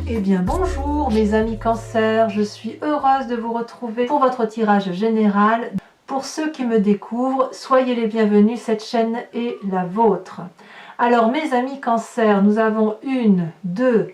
Eh bien bonjour mes amis Cancer, je suis heureuse de vous retrouver pour votre tirage général. Pour ceux qui me découvrent, soyez les bienvenus, cette chaîne est la vôtre. Alors mes amis Cancer, nous avons 1, 2,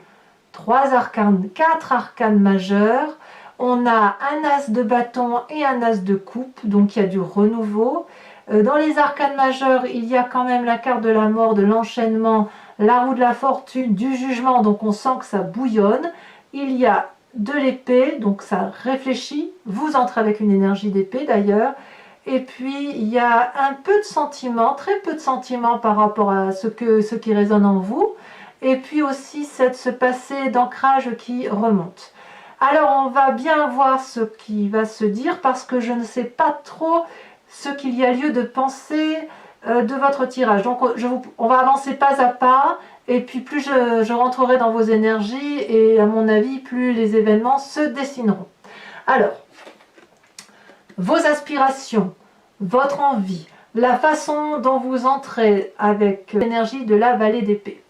3 arcanes, 4 arcanes majeurs. On a un as de bâton et un as de coupe, donc il y a du renouveau. Dans les arcanes majeures, il y a quand même la carte de la mort, de l'enchaînement, la roue de la fortune, du jugement, donc on sent que ça bouillonne. Il y a de l'épée, donc ça réfléchit, vous entrez avec une énergie d'épée d'ailleurs. Et puis il y a un peu de sentiments, très peu de sentiments par rapport à ce qui résonne en vous. Et puis aussi ce passé d'ancrage qui remonte. Alors on va bien voir ce qui va se dire parce que je ne sais pas trop ce qu'il y a lieu de penser de votre tirage. Donc on va avancer pas à pas et puis plus je rentrerai dans vos énergies et à mon avis plus les événements se dessineront. Alors, vos aspirations, votre envie, la façon dont vous entrez avec l'énergie de la vallée d'épée.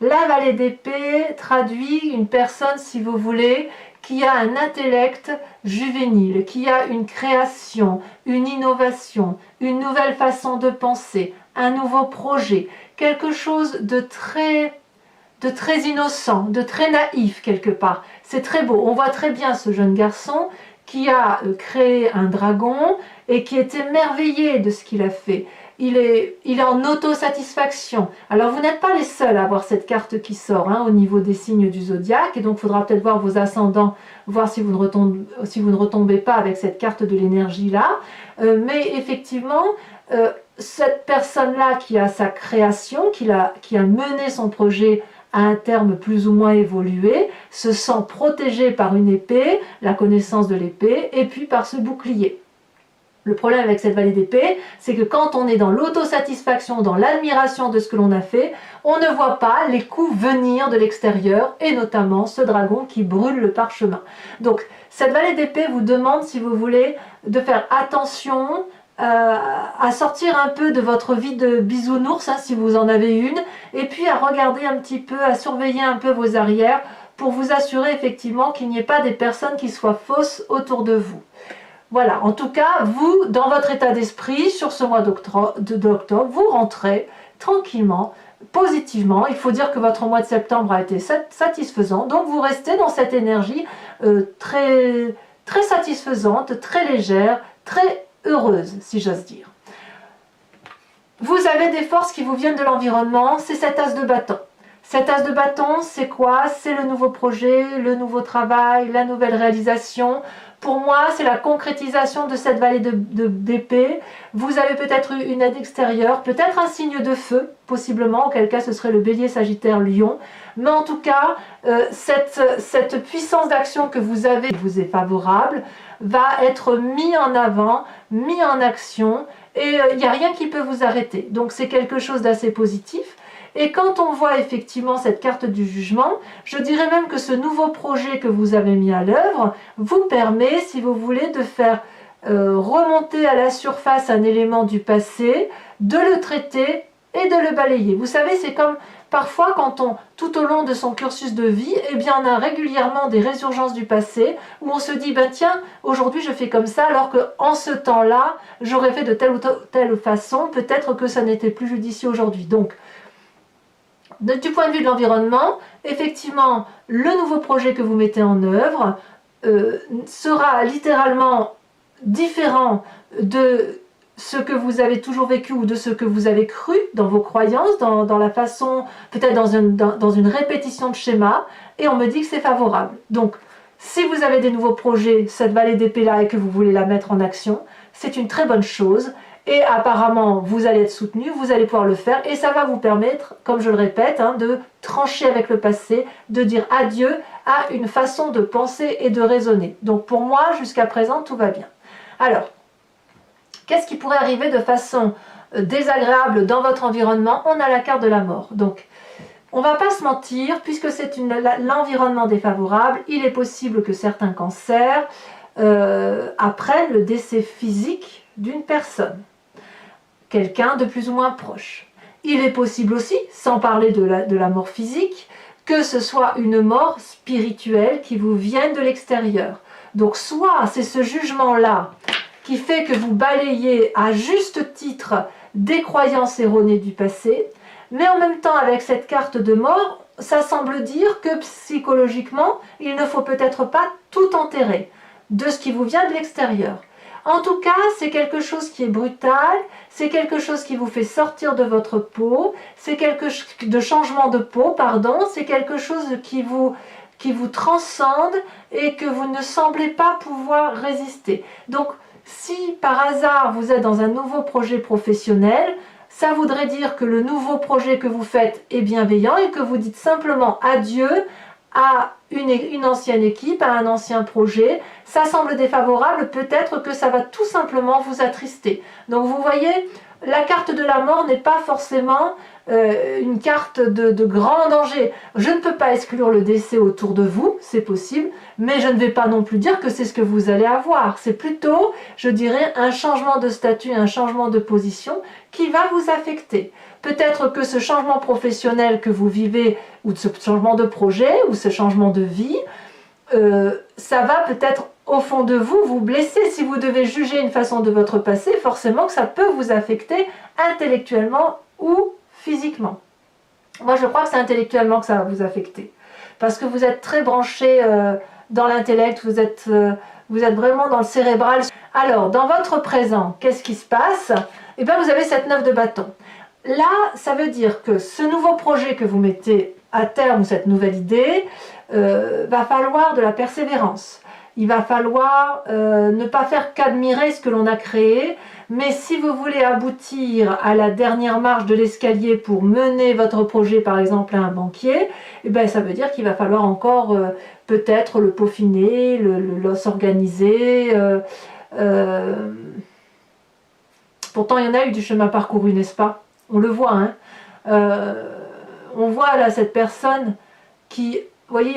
La vallée d'épée traduit une personne, si vous voulez, qui a un intellect juvénile, qui a une création, une innovation, une nouvelle façon de penser, un nouveau projet, quelque chose de très innocent, de très naïf quelque part. C'est très beau. On voit très bien ce jeune garçon qui a créé un dragon et qui est émerveillé de ce qu'il a fait. Il est en autosatisfaction. Alors vous n'êtes pas les seuls à avoir cette carte qui sort au niveau des signes du zodiaque, et donc il faudra peut-être voir vos ascendants, voir si vous ne retombez pas avec cette carte de l'énergie là. Mais effectivement, cette personne-là qui a sa création, qui a mené son projet à un terme plus ou moins évolué, se sent protégée par une épée, la connaissance de l'épée, et puis par ce bouclier. Le problème avec cette vallée d'épée, c'est que quand on est dans l'autosatisfaction, dans l'admiration de ce que l'on a fait, on ne voit pas les coups venir de l'extérieur, et notamment ce dragon qui brûle le parchemin. Donc cette vallée d'épée vous demande, si vous voulez, de faire attention à sortir un peu de votre vie de bisounours, si vous en avez une, et puis à regarder un petit peu, à surveiller un peu vos arrières, pour vous assurer effectivement qu'il n'y ait pas des personnes qui soient fausses autour de vous. Voilà, en tout cas, vous, dans votre état d'esprit, sur ce mois d'octobre, vous rentrez tranquillement, positivement. Il faut dire que votre mois de septembre a été satisfaisant, donc vous restez dans cette énergie très, très satisfaisante, très légère, très heureuse, si j'ose dire. Vous avez des forces qui vous viennent de l'environnement, c'est cet as de bâton. Cet as de bâton, c'est quoi? C'est le nouveau projet, le nouveau travail, la nouvelle réalisation. Pour moi, c'est la concrétisation de cette vallée d'épée. Vous avez peut-être eu une aide extérieure, peut-être un signe de feu, possiblement, auquel cas ce serait le bélier, sagittaire, lion. Mais en tout cas, cette puissance d'action que vous avez, qui vous est favorable, va être mise en avant, mise en action, et il n'y a rien qui peut vous arrêter. Donc c'est quelque chose d'assez positif. Et quand on voit effectivement cette carte du jugement, je dirais même que ce nouveau projet que vous avez mis à l'œuvre vous permet, si vous voulez, de faire remonter à la surface un élément du passé, de le traiter et de le balayer. Vous savez, c'est comme parfois quand tout au long de son cursus de vie, eh bien on a régulièrement des résurgences du passé où on se dit, ben tiens, aujourd'hui je fais comme ça, alors qu'en ce temps-là, j'aurais fait de telle ou telle façon, peut-être que ça n'était plus judicieux aujourd'hui. Donc, du point de vue de l'environnement, effectivement, le nouveau projet que vous mettez en œuvre sera littéralement différent de ce que vous avez toujours vécu ou de ce que vous avez cru dans vos croyances, dans la façon, peut-être dans une répétition de schéma, et on me dit que c'est favorable. Donc, si vous avez des nouveaux projets, cette vallée d'épée-là, et que vous voulez la mettre en action, c'est une très bonne chose. Et apparemment, vous allez être soutenu, vous allez pouvoir le faire, et ça va vous permettre, comme je le répète, de trancher avec le passé, de dire adieu à une façon de penser et de raisonner. Donc pour moi, jusqu'à présent, tout va bien. Alors, qu'est-ce qui pourrait arriver de façon désagréable dans votre environnement? On a la carte de la mort. Donc, on ne va pas se mentir, puisque c'est l'environnement défavorable, il est possible que certains cancers apprennent le décès physique d'une personne. Quelqu'un de plus ou moins proche. Il est possible aussi, sans parler de la mort physique, que ce soit une mort spirituelle qui vous vienne de l'extérieur. Donc soit c'est ce jugement-là qui fait que vous balayez à juste titre des croyances erronées du passé, mais en même temps avec cette carte de mort, ça semble dire que psychologiquement, il ne faut peut-être pas tout enterrer de ce qui vous vient de l'extérieur. En tout cas, c'est quelque chose qui est brutal, c'est quelque chose qui vous fait sortir de votre peau, c'est quelque chose de changement de peau, pardon, c'est quelque chose qui vous transcende et que vous ne semblez pas pouvoir résister. Donc, si par hasard vous êtes dans un nouveau projet professionnel, ça voudrait dire que le nouveau projet que vous faites est bienveillant et que vous dites simplement adieu à une ancienne équipe, à un ancien projet. Ça semble défavorable, peut-être que ça va tout simplement vous attrister. Donc vous voyez, la carte de la mort n'est pas forcément une carte de grand danger. Je ne peux pas exclure le décès autour de vous, c'est possible, mais je ne vais pas non plus dire que c'est ce que vous allez avoir. C'est plutôt, je dirais, un changement de statut, un changement de position qui va vous affecter. Peut-être que ce changement professionnel que vous vivez, ou ce changement de projet, ou ce changement de vie, ça va peut-être au fond de vous vous blesser. Si vous devez juger une façon de votre passé, forcément que ça peut vous affecter intellectuellement ou physiquement. Moi je crois que c'est intellectuellement que ça va vous affecter. Parce que vous êtes très branché dans l'intellect, vous êtes vraiment dans le cérébral. Alors, dans votre présent, qu'est-ce qui se passe? Eh bien, vous avez cette 9 de bâton. Là, ça veut dire que ce nouveau projet que vous mettez à terme, cette nouvelle idée, va falloir de la persévérance. Il va falloir ne pas faire qu'admirer ce que l'on a créé, mais si vous voulez aboutir à la dernière marche de l'escalier pour mener votre projet, par exemple, à un banquier, eh bien, ça veut dire qu'il va falloir encore peut-être le peaufiner, s'organiser. Pourtant, il y en a eu du chemin parcouru, n'est-ce pas? On le voit, hein. On voit là cette personne qui, vous voyez,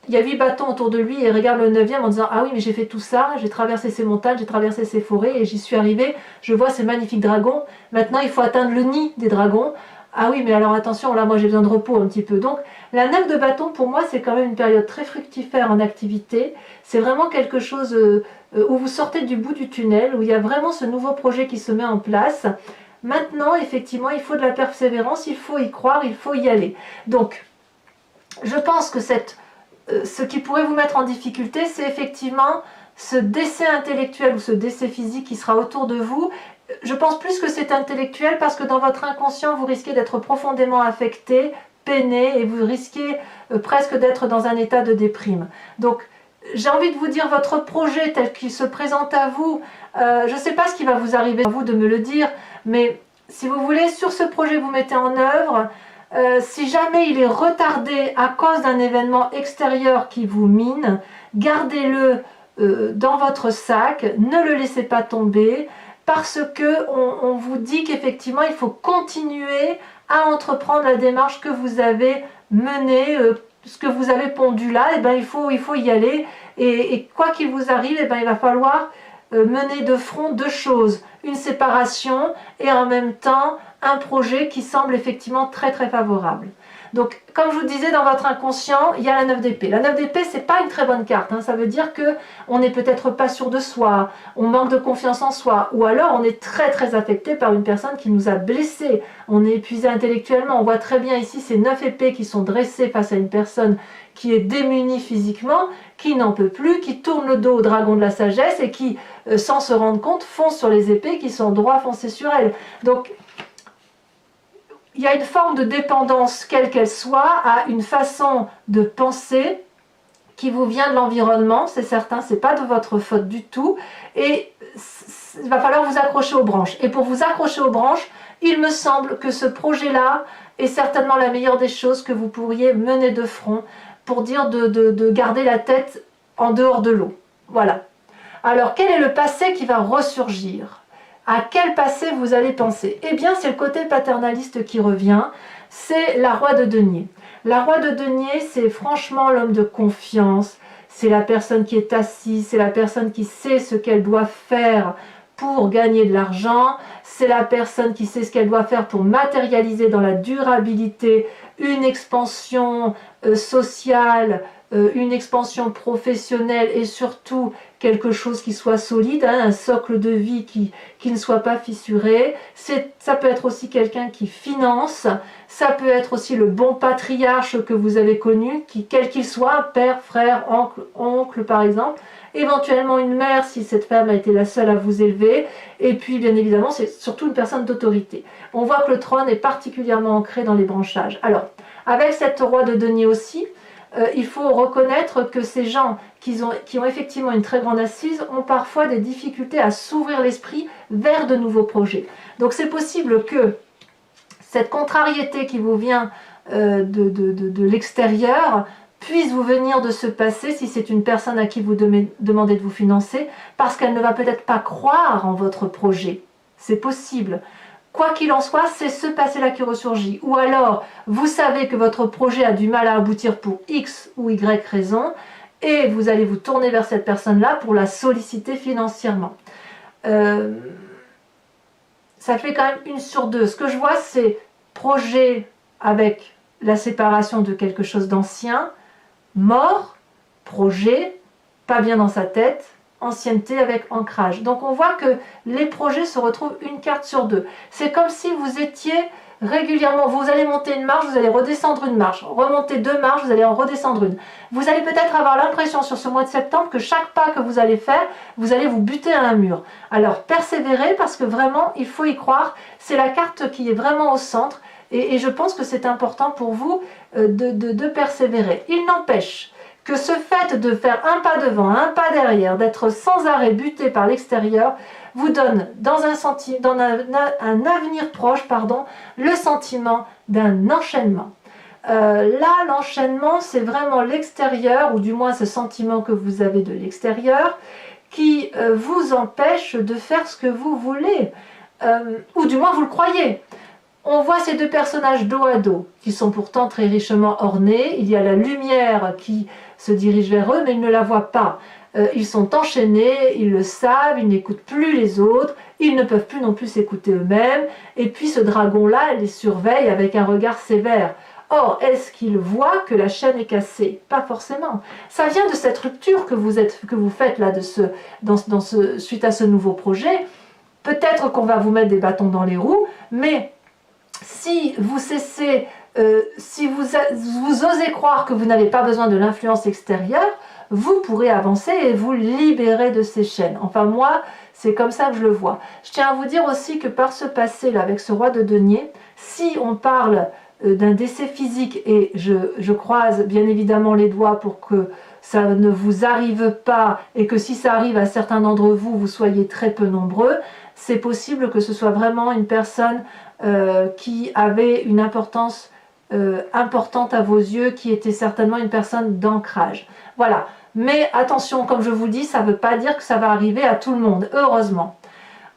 il y a 8 bâtons autour de lui et regarde le 9e en disant « Ah oui, mais j'ai fait tout ça, j'ai traversé ces montagnes, j'ai traversé ces forêts et j'y suis arrivé, je vois ces magnifiques dragons, maintenant il faut atteindre le nid des dragons. Ah oui, mais alors attention, là moi j'ai besoin de repos un petit peu. » Donc la 9 de bâton pour moi c'est quand même une période très fructifère en activité, c'est vraiment quelque chose où vous sortez du bout du tunnel, où il y a vraiment ce nouveau projet qui se met en place. Maintenant, effectivement, il faut de la persévérance, il faut y croire, il faut y aller. Donc, je pense que ce qui pourrait vous mettre en difficulté, c'est effectivement ce décès intellectuel ou ce décès physique qui sera autour de vous. Je pense plus que c'est intellectuel parce que dans votre inconscient, vous risquez d'être profondément affecté, peiné, et vous risquez presque d'être dans un état de déprime. Donc, j'ai envie de vous dire, votre projet tel qu'il se présente à vous, je ne sais pas ce qui va vous arriver, à vous de me le dire, mais si vous voulez, sur ce projet vous mettez en œuvre, si jamais il est retardé à cause d'un événement extérieur qui vous mine, gardez-le dans votre sac, ne le laissez pas tomber, parce que on vous dit qu'effectivement il faut continuer à entreprendre la démarche que vous avez menée, ce que vous avez pondu là, et ben il faut y aller, et quoi qu'il vous arrive, et ben il va falloir mener de front 2 choses, une séparation et en même temps un projet qui semble effectivement très très favorable. Donc comme je vous disais, dans votre inconscient, il y a la 9 d'épée. La 9 d'épée, c'est pas une très bonne carte, hein. Ça veut dire que on n'est peut-être pas sûr de soi, on manque de confiance en soi, ou alors on est très très affecté par une personne qui nous a blessés, on est épuisé intellectuellement. On voit très bien ici ces 9 épées qui sont dressées face à une personne qui est démunie physiquement, qui n'en peut plus, qui tourne le dos au dragon de la sagesse et qui, sans se rendre compte, fonce sur les épées qui sont droit foncées sur elle. Donc il y a une forme de dépendance, quelle qu'elle soit, à une façon de penser qui vous vient de l'environnement, c'est certain, c'est pas de votre faute du tout, et il va falloir vous accrocher aux branches. Et pour vous accrocher aux branches, il me semble que ce projet-là est certainement la meilleure des choses que vous pourriez mener de front pour dire de garder la tête en dehors de l'eau. Voilà. Alors, quel est le passé qui va ressurgir ? À quel passé vous allez penser? Eh bien, c'est le côté paternaliste qui revient, c'est la Roi de denier. La Roi de denier, c'est franchement l'homme de confiance, c'est la personne qui est assise, c'est la personne qui sait ce qu'elle doit faire pour gagner de l'argent, c'est la personne qui sait ce qu'elle doit faire pour matérialiser dans la durabilité une expansion sociale, une expansion professionnelle et surtout quelque chose qui soit solide, hein, un socle de vie qui ne soit pas fissuré. Ça peut être aussi quelqu'un qui finance, ça peut être aussi le bon patriarche que vous avez connu, quel qu'il soit, père, frère, oncle par exemple, éventuellement une mère si cette femme a été la seule à vous élever, et puis bien évidemment c'est surtout une personne d'autorité. On voit que le trône est particulièrement ancré dans les branchages. Alors, avec cette roi de denier aussi, il faut reconnaître que ces gens qui ont effectivement une très grande assise ont parfois des difficultés à s'ouvrir l'esprit vers de nouveaux projets. Donc c'est possible que cette contrariété qui vous vient de l'extérieur puisse vous venir de ce passé si c'est une personne à qui vous demandez de vous financer, parce qu'elle ne va peut-être pas croire en votre projet. C'est possible. Quoi qu'il en soit, c'est ce passé-là qui ressurgit. Ou alors, vous savez que votre projet a du mal à aboutir pour X ou Y raison, et vous allez vous tourner vers cette personne-là pour la solliciter financièrement. Ça fait quand même 1 sur 2. Ce que je vois, c'est projet avec la séparation de quelque chose d'ancien, mort, projet, pas bien dans sa tête, ancienneté avec ancrage. Donc on voit que les projets se retrouvent 1 carte sur 2. C'est comme si vous étiez régulièrement, vous allez monter une marche, vous allez redescendre une marche, remonter 2 marches, vous allez en redescendre une. Vous allez peut-être avoir l'impression sur ce mois de septembre que chaque pas que vous allez faire, vous allez vous buter à un mur. Alors persévérez parce que vraiment il faut y croire, c'est la carte qui est vraiment au centre et je pense que c'est important pour vous de persévérer. Il n'empêche que ce fait de faire un pas devant, un pas derrière, d'être sans arrêt buté par l'extérieur, vous donne dans un avenir proche, le sentiment d'un enchaînement. Là, l'enchaînement, c'est vraiment l'extérieur, ou du moins ce sentiment que vous avez de l'extérieur, qui vous empêche de faire ce que vous voulez, ou du moins vous le croyez. On voit ces 2 personnages dos à dos, qui sont pourtant très richement ornés. Il y a la lumière qui se dirige vers eux, mais ils ne la voient pas. Ils sont enchaînés, ils le savent, ils n'écoutent plus les autres, ils ne peuvent plus non plus s'écouter eux-mêmes. Et puis ce dragon-là les surveille avec un regard sévère. Or, est-ce qu'il voit que la chaîne est cassée? Pas forcément. Ça vient de cette rupture que vous faites là, suite à ce nouveau projet. Peut-être qu'on va vous mettre des bâtons dans les roues, mais si vous cessez, si vous osez croire que vous n'avez pas besoin de l'influence extérieure, vous pourrez avancer et vous libérer de ces chaînes. Enfin moi, c'est comme ça que je le vois. Je tiens à vous dire aussi que par ce passé-là, avec ce roi de denier, si on parle d'un décès physique, et je croise bien évidemment les doigts pour que ça ne vous arrive pas, et que si ça arrive à certains d'entre vous, vous soyez très peu nombreux, c'est possible que ce soit vraiment une personne qui avait une importance importante à vos yeux, qui était certainement une personne d'ancrage. Voilà. Mais attention, comme je vous dis, ça ne veut pas dire que ça va arriver à tout le monde, heureusement.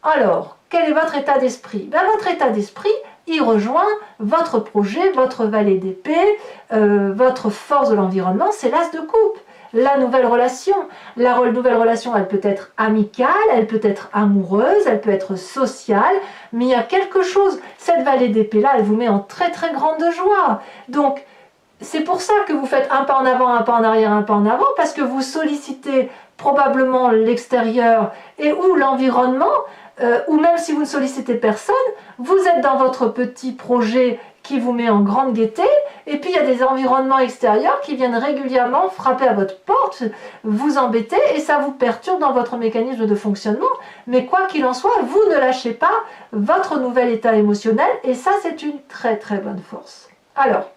Alors, quel est votre état d'esprit? Votre état d'esprit, il rejoint votre projet, votre valet d'épée, votre force de l'environnement, c'est l'as de coupe. La nouvelle relation. La nouvelle relation, elle peut être amicale, elle peut être amoureuse, elle peut être sociale, mais il y a quelque chose. Cette vallée d'épée-là, elle vous met en très très grande joie. Donc, c'est pour ça que vous faites un pas en avant, un pas en arrière, un pas en avant, parce que vous sollicitez probablement l'extérieur et ou l'environnement, ou même si vous ne sollicitez personne, vous êtes dans votre petit projet qui vous met en grande gaieté, et puis il y a des environnements extérieurs qui viennent régulièrement frapper à votre porte, vous embêter, et ça vous perturbe dans votre mécanisme de fonctionnement. Mais quoi qu'il en soit, vous ne lâchez pas votre nouvel état émotionnel, et ça c'est une très très bonne force. Alors,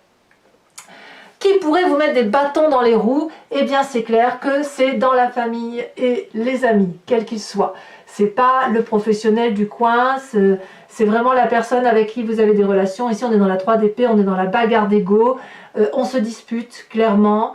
qui pourrait vous mettre des bâtons dans les roues? Eh bien c'est clair que c'est dans la famille et les amis, quels qu'ils soient. C'est pas le professionnel du coin, c'est vraiment la personne avec qui vous avez des relations. Ici on est dans la 3 d'épée, on est dans la bagarre d'ego, on se dispute clairement.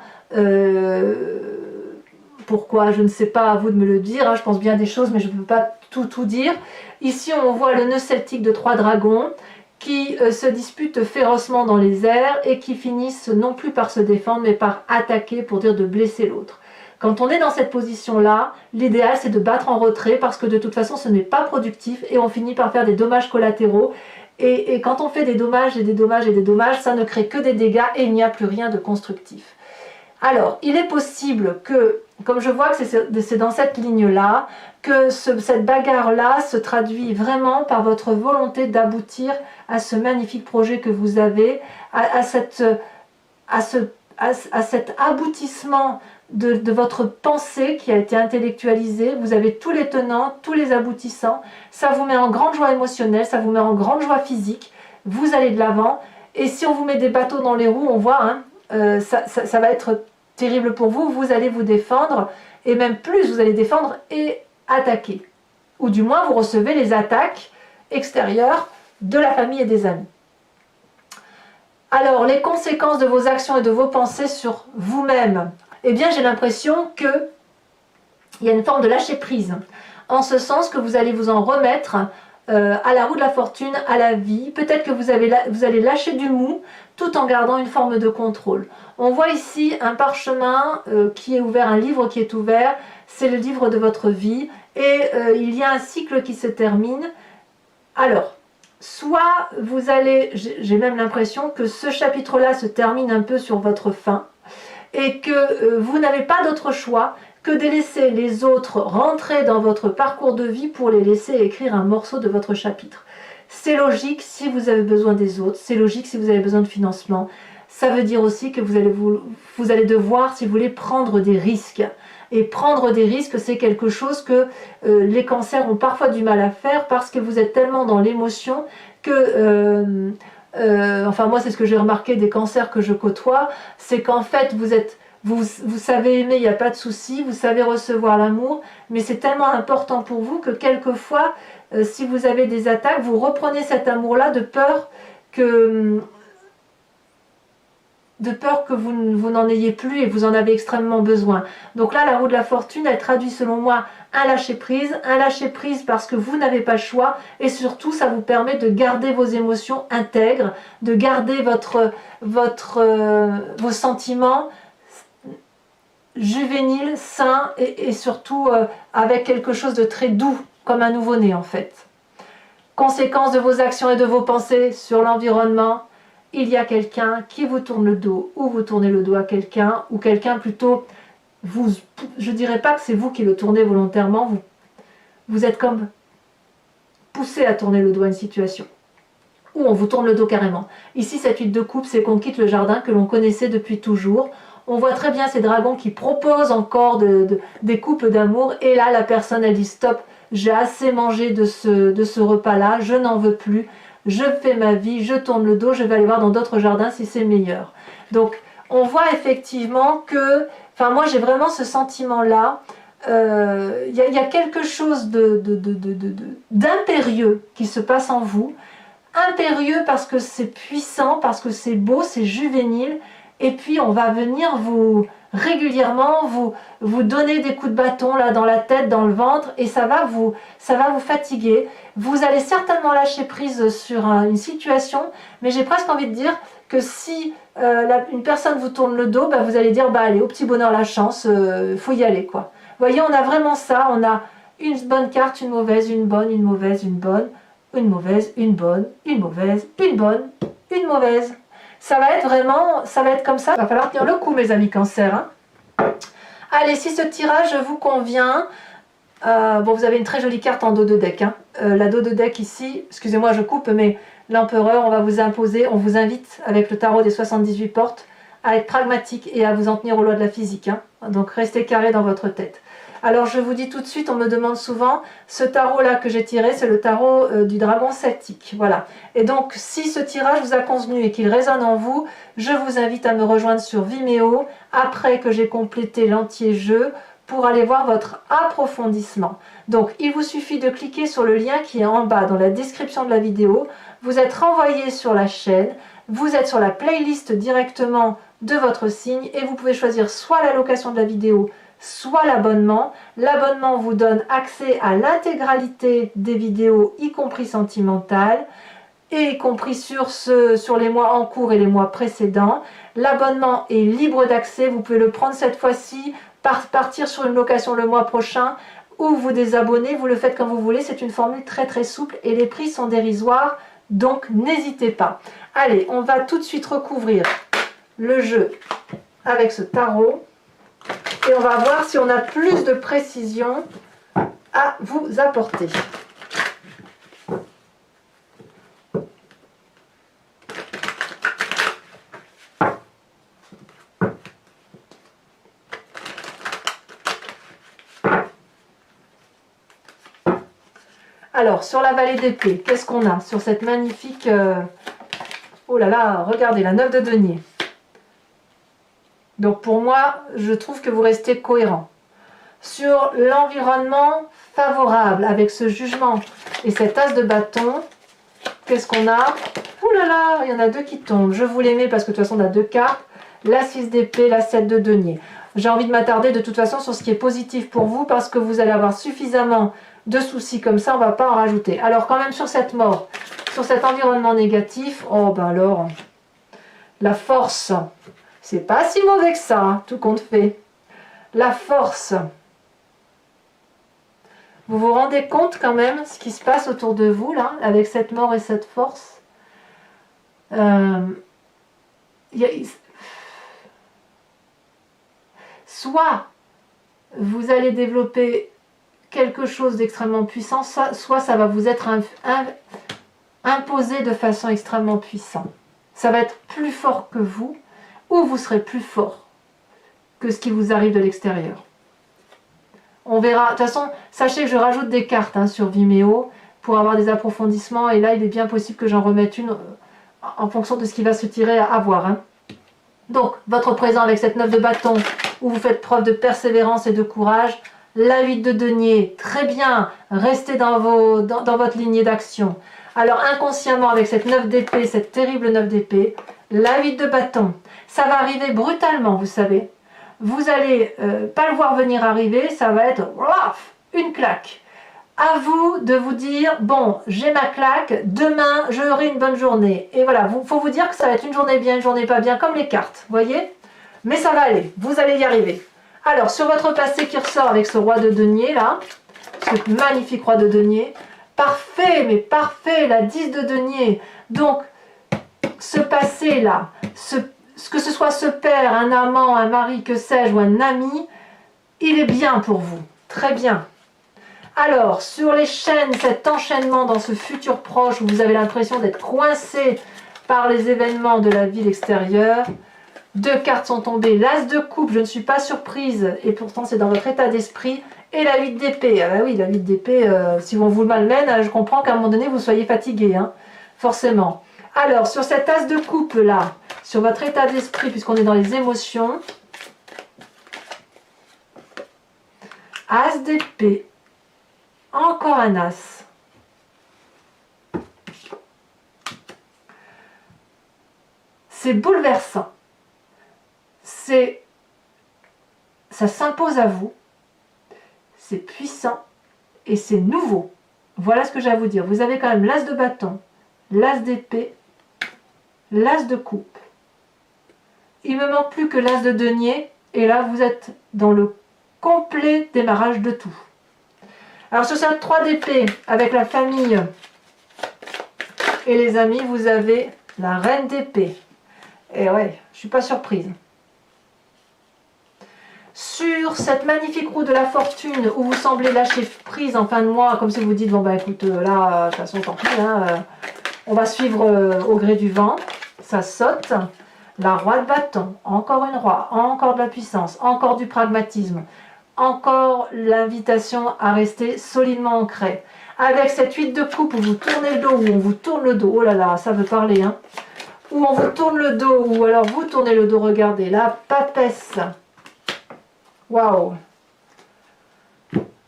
Pourquoi? Je ne sais pas, à vous de me le dire, hein, je pense bien des choses mais je ne peux pas tout dire. Ici on voit le nœud celtique de 3 dragons qui se disputent férocement dans les airs et qui finissent non plus par se défendre mais par attaquer pour dire de blesser l'autre. Quand on est dans cette position-là, l'idéal c'est de battre en retrait parce que de toute façon ce n'est pas productif et on finit par faire des dommages collatéraux Et quand on fait des dommages et des dommages et des dommages, ça ne crée que des dégâts et il n'y a plus rien de constructif. Alors, il est possible que, comme je vois que c'est dans cette ligne-là, que cette bagarre-là se traduit vraiment par votre volonté d'aboutir à ce magnifique projet que vous avez, à cet aboutissement de votre pensée qui a été intellectualisée. Vous avez tous les tenants, tous les aboutissants. Ça vous met en grande joie émotionnelle, ça vous met en grande joie physique. Vous allez de l'avant. Et si on vous met des bateaux dans les roues, on voit, hein, ça va être terrible pour vous. Vous allez vous défendre, et même plus, vous allez défendre et attaquer. Ou du moins, vous recevez les attaques extérieures de la famille et des amis. Alors, les conséquences de vos actions et de vos pensées sur vous-même. Eh bien, j'ai l'impression qu'il y a une forme de lâcher prise. En ce sens que vous allez vous en remettre à la roue de la fortune, à la vie. Peut-être que vous allez lâcher du mou tout en gardant une forme de contrôle. On voit ici un parchemin qui est ouvert, un livre qui est ouvert. C'est le livre de votre vie. Et il y a un cycle qui se termine. Alors, soit vous allez, j'ai même l'impression que ce chapitre-là se termine un peu sur votre fin et que vous n'avez pas d'autre choix que de laisser les autres rentrer dans votre parcours de vie pour les laisser écrire un morceau de votre chapitre. C'est logique si vous avez besoin des autres, c'est logique si vous avez besoin de financement. Ça veut dire aussi que vous allez devoir, si vous voulez, prendre des risques. Et prendre des risques, c'est quelque chose que les cancers ont parfois du mal à faire parce que vous êtes tellement dans l'émotion que... enfin moi c'est ce que j'ai remarqué des cancers que je côtoie, c'est qu'en fait vous savez aimer, il n'y a pas de souci, vous savez recevoir l'amour, mais c'est tellement important pour vous que quelquefois si vous avez des attaques, vous reprenez cet amour-là de peur que vous n'en ayez plus et vous en avez extrêmement besoin. Donc là, la roue de la fortune, elle traduit selon moi un lâcher prise parce que vous n'avez pas le choix et surtout, ça vous permet de garder vos émotions intègres, de garder vos sentiments juvéniles, sains et surtout avec quelque chose de très doux, comme un nouveau-né en fait. Conséquences de vos actions et de vos pensées sur l'environnement. Il y a quelqu'un qui vous tourne le dos, ou vous tournez le dos à quelqu'un, ou quelqu'un plutôt, je ne dirais pas que c'est vous qui le tournez volontairement, vous êtes comme poussé à tourner le dos à une situation, ou on vous tourne le dos carrément. Ici, cette huile de coupe, c'est qu'on quitte le jardin que l'on connaissait depuis toujours. On voit très bien ces dragons qui proposent encore des couples d'amour, et là, la personne, elle dit stop, j'ai assez mangé de ce repas-là, je n'en veux plus. Je fais ma vie, je tourne le dos, je vais aller voir dans d'autres jardins si c'est meilleur. Donc, on voit effectivement que, enfin moi j'ai vraiment ce sentiment-là, il y a quelque chose d'impérieux qui se passe en vous, impérieux parce que c'est puissant, parce que c'est beau, c'est juvénile, et puis on va venir régulièrement vous donner des coups de bâton là dans la tête, dans le ventre, et ça va vous fatiguer. Vous allez certainement lâcher prise sur une situation, mais j'ai presque envie de dire que si une personne vous tourne le dos, vous allez dire allez, au petit bonheur la chance, faut y aller quoi. Vous voyez, on a vraiment ça, on a une bonne carte, une mauvaise, une bonne, une mauvaise, une bonne, une mauvaise, une bonne, une mauvaise, une bonne, une mauvaise. Ça va être comme ça. Il va falloir tenir le coup, mes amis cancer. Hein. Allez, si ce tirage vous convient, bon, vous avez une très jolie carte en dos de deck. Hein. La dos de deck ici, excusez-moi, je coupe, mais l'empereur, on va vous imposer, on vous invite avec le tarot des 78 portes à être pragmatique et à vous en tenir aux lois de la physique. Hein. Donc, restez carré dans votre tête. Alors je vous dis tout de suite, on me demande souvent, ce tarot-là que j'ai tiré, c'est le tarot du dragon celtique. Voilà. Et donc, si ce tirage vous a convenu et qu'il résonne en vous, je vous invite à me rejoindre sur Vimeo, après que j'ai complété l'entier jeu, pour aller voir votre approfondissement. Donc, il vous suffit de cliquer sur le lien qui est en bas dans la description de la vidéo. Vous êtes renvoyé sur la chaîne, vous êtes sur la playlist directement de votre signe et vous pouvez choisir soit la location de la vidéo, soit l'abonnement. L'abonnement vous donne accès à l'intégralité des vidéos, y compris sentimentales, et y compris sur les mois en cours et les mois précédents. L'abonnement est libre d'accès, vous pouvez le prendre cette fois-ci, partir sur une location le mois prochain, ou vous désabonner, vous le faites comme vous voulez, c'est une formule très très souple et les prix sont dérisoires Donc, n'hésitez pas. Allez, on va tout de suite recouvrir le jeu avec ce tarot. Et on va voir si on a plus de précision à vous apporter. Alors, sur la vallée d'épée, qu'est-ce qu'on a sur cette magnifique... Oh là là, regardez, la 9 de denier. Donc pour moi, je trouve que vous restez cohérent. Sur l'environnement favorable, avec ce jugement et cet as de bâton, qu'est-ce qu'on a? Oh là là, il y en a deux qui tombent. Je vous les mets parce que de toute façon, on a deux cartes. La 6 d'épée, la 7 de denier. J'ai envie de m'attarder de toute façon sur ce qui est positif pour vous parce que vous allez avoir suffisamment de soucis comme ça, on ne va pas en rajouter. Alors quand même sur cette mort, sur cet environnement négatif, oh ben alors, la force, c'est pas si mauvais que ça, hein, tout compte fait. La force, vous vous rendez compte quand même ce qui se passe autour de vous là, avec cette mort et cette force soit vous allez développer quelque chose d'extrêmement puissant, soit ça va vous être imposé de façon extrêmement puissante. Ça va être plus fort que vous, ou vous serez plus fort que ce qui vous arrive de l'extérieur. On verra. De toute façon, sachez que je rajoute des cartes hein, sur Vimeo pour avoir des approfondissements, et là il est bien possible que j'en remette une en fonction de ce qui va se tirer à voir. Hein. Donc, votre présent avec cette 9 de bâton, où vous faites preuve de persévérance et de courage. La 8 de denier, très bien, restez dans votre lignée d'action. Alors inconsciemment, avec cette 9 d'épée, cette terrible 9 d'épée, la 8 de bâton, ça va arriver brutalement, vous savez. Vous allez pas le voir venir arriver, ça va être une claque. À vous de vous dire, bon, j'ai ma claque, demain j'aurai une bonne journée. Et voilà, il faut vous dire que ça va être une journée bien, une journée pas bien, comme les cartes, voyez? Mais ça va aller, vous allez y arriver. Alors, sur votre passé qui ressort avec ce roi de denier, là, ce magnifique roi de denier, parfait, mais parfait, la 10 de denier. Donc, ce passé-là, que ce soit ce père, un amant, un mari, que sais-je, ou un ami, il est bien pour vous, très bien. Alors, sur les chaînes, cet enchaînement dans ce futur proche où vous avez l'impression d'être coincé par les événements de la vie extérieure, deux cartes sont tombées, l'as de coupe, je ne suis pas surprise, et pourtant c'est dans votre état d'esprit, et la 8 d'épée. Ah bah oui, la 8 d'épée, si on vous malmène, je comprends qu'à un moment donné vous soyez fatigué, hein, forcément. Alors, sur cet as de coupe là, sur votre état d'esprit, puisqu'on est dans les émotions, as d'épée, encore un as. C'est bouleversant. Ça s'impose à vous, c'est puissant et c'est nouveau. Voilà ce que j'ai à vous dire. Vous avez quand même l'as de bâton, l'as d'épée, l'as de coupe. Il me manque plus que l'as de denier et là vous êtes dans le complet démarrage de tout. Alors sur cette 3 d'épée avec la famille et les amis, vous avez la reine d'épée. Et ouais, je suis pas surprise. Sur cette magnifique roue de la fortune où vous semblez lâcher prise en fin de mois, comme si vous dites, bon bah écoute, là, de toute façon, tant pis, hein, on va suivre au gré du vent, ça saute. La roi de bâton, encore une roi, encore de la puissance, encore du pragmatisme, encore l'invitation à rester solidement ancré. Avec cette 8 de coupe où vous tournez le dos, où on vous tourne le dos, oh là là, ça veut parler, hein, où on vous tourne le dos, ou alors vous tournez le dos, regardez, la papesse. Waouh!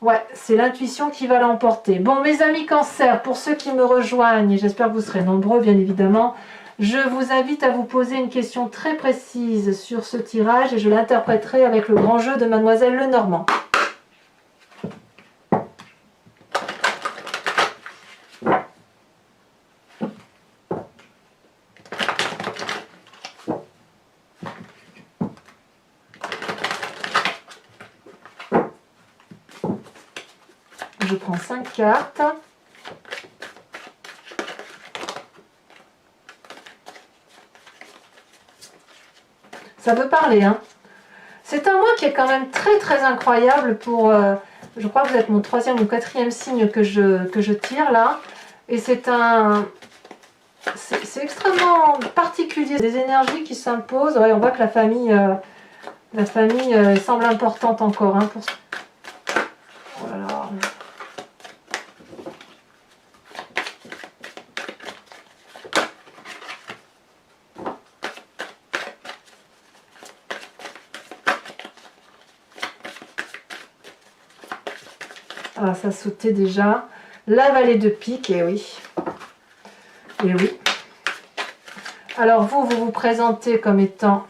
Ouais, c'est l'intuition qui va l'emporter. Bon, mes amis Cancer, pour ceux qui me rejoignent, et j'espère que vous serez nombreux, bien évidemment, je vous invite à vous poser une question très précise sur ce tirage et je l'interpréterai avec le grand jeu de Mademoiselle Lenormand. Je prends 5 cartes. Ça veut parler, hein. C'est un mois qui est quand même très très incroyable pour... je crois que vous êtes mon 3e ou 4e signe que je tire là. Et c'est un... C'est extrêmement particulier. Des énergies qui s'imposent. Ouais, on voit que la famille semble importante encore. Hein, pour... Voilà. Ah, ça sautait déjà. La vallée de pique, et oui. Et oui. Alors vous vous présentez comme étant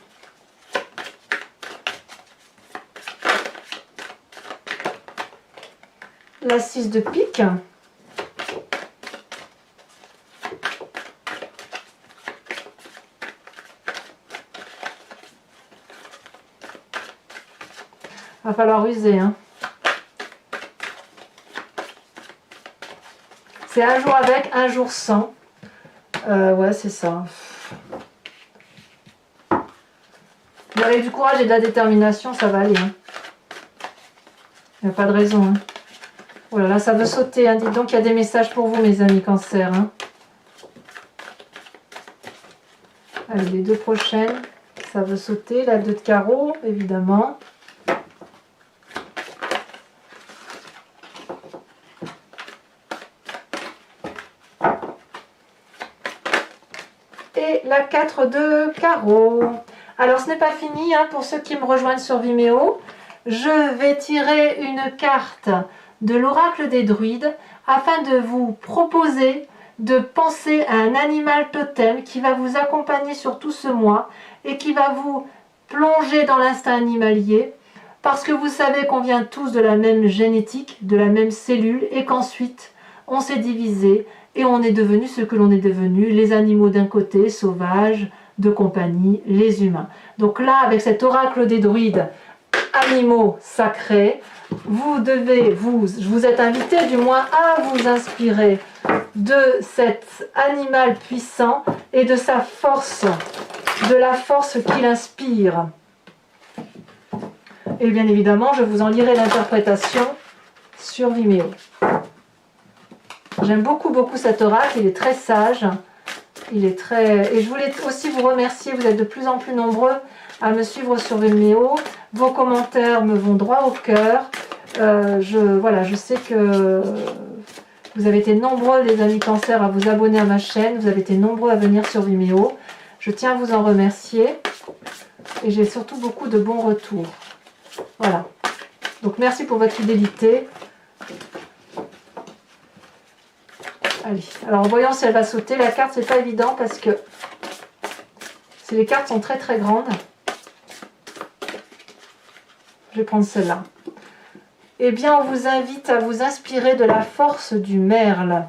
la 6 de pique. Va falloir user, hein. C'est un jour avec, un jour sans. Ouais, c'est ça. Vous avez du courage et de la détermination, ça va aller. Hein. Il n'y a pas de raison. Hein. Oh là là, ça veut sauter. Hein. Dites donc, il y a des messages pour vous, mes amis Cancer. Hein. Allez, les 2 prochaines. Ça veut sauter. La 2 de carreau, évidemment. Et la 4 de carreau. Alors ce n'est pas fini, hein, pour ceux qui me rejoignent sur Vimeo. Je vais tirer une carte de l'oracle des druides afin de vous proposer de penser à un animal totem qui va vous accompagner sur tout ce mois et qui va vous plonger dans l'instinct animalier parce que vous savez qu'on vient tous de la même génétique, de la même cellule et qu'ensuite on s'est divisé et on est devenu ce que l'on est devenu, les animaux d'un côté, sauvages, de compagnie, les humains. Donc là, avec cet oracle des druides, animaux sacrés, vous êtes invité du moins à vous inspirer de cet animal puissant et de sa force, de la force qu'il inspire. Et bien évidemment, je vous en lirai l'interprétation sur Vimeo. J'aime beaucoup cet oracle, il est très sage. Il est très... Et je voulais aussi vous remercier, vous êtes de plus en plus nombreux à me suivre sur Vimeo. Vos commentaires me vont droit au cœur. Je sais que vous avez été nombreux, les amis Cancer, à vous abonner à ma chaîne. Vous avez été nombreux à venir sur Vimeo. Je tiens à vous en remercier. Et j'ai surtout beaucoup de bons retours. Voilà. Donc merci pour votre fidélité. Allez, alors voyons si elle va sauter. La carte, c'est pas évident parce que les cartes sont très très grandes. Je vais prendre celle-là. Eh bien, on vous invite à vous inspirer de la force du merle.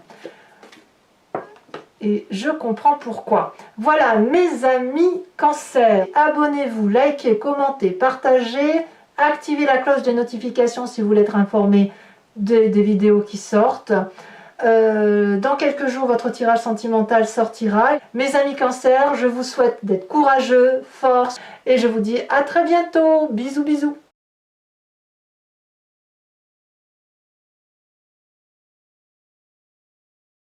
Et je comprends pourquoi. Voilà, mes amis Cancer. Abonnez-vous, likez, commentez, partagez. Activez la cloche des notifications si vous voulez être informé des vidéos qui sortent. Dans quelques jours, votre tirage sentimental sortira. Mes amis Cancer, je vous souhaite d'être courageux, force, et je vous dis à très bientôt. Bisous, bisous.